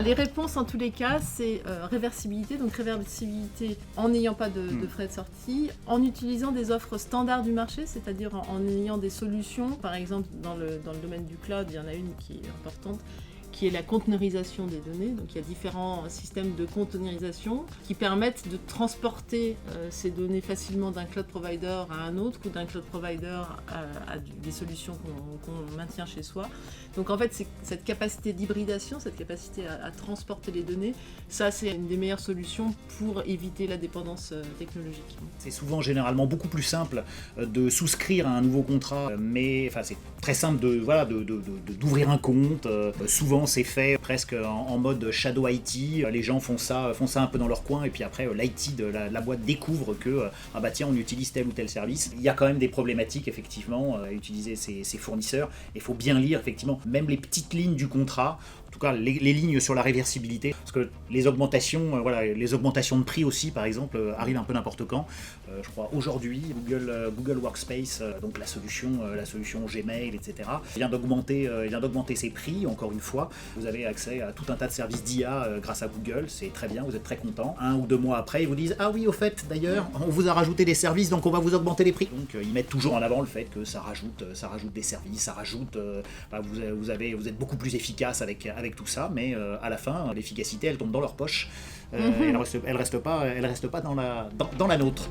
Les réponses en tous les cas, c'est réversibilité, donc réversibilité en n'ayant pas de frais de sortie, en utilisant des offres standards du marché, c'est-à-dire en ayant des solutions. Par exemple, dans le domaine du cloud, il y en a une qui est importante, qui est la conteneurisation des données. Donc il y a différents systèmes de conteneurisation qui permettent de transporter ces données facilement d'un cloud provider à un autre ou d'un cloud provider à des solutions qu'on maintient chez soi. Donc en fait, c'est cette capacité d'hybridation, cette capacité à transporter les données, ça c'est une des meilleures solutions pour éviter la dépendance technologique. C'est souvent généralement beaucoup plus simple de souscrire à un nouveau contrat, mais c'est très simple d'ouvrir un compte. Souvent c'est fait presque en mode shadow IT, les gens font ça un peu dans leur coin et puis après l'IT de la boîte découvre que on utilise tel ou tel service. Il y a quand même des problématiques effectivement à utiliser ces fournisseurs. Il faut bien lire effectivement même les petites lignes du contrat. En tout cas, les lignes sur la réversibilité, parce que les augmentations de prix aussi, par exemple, arrivent un peu n'importe quand. Je crois aujourd'hui, Google Workspace, donc la solution Gmail, etc., vient d'augmenter ses prix. Encore une fois, vous avez accès à tout un tas de services d'IA grâce à Google. C'est très bien, vous êtes très content. 1 ou 2 mois après, ils vous disent ah oui, au fait, d'ailleurs, on vous a rajouté des services, donc on va vous augmenter les prix. Donc ils mettent toujours en avant le fait que ça rajoute des services, ça rajoute, vous êtes beaucoup plus efficace avec tout ça, mais à la fin, l'efficacité, elle tombe dans leur poche. Elle reste pas dans la nôtre.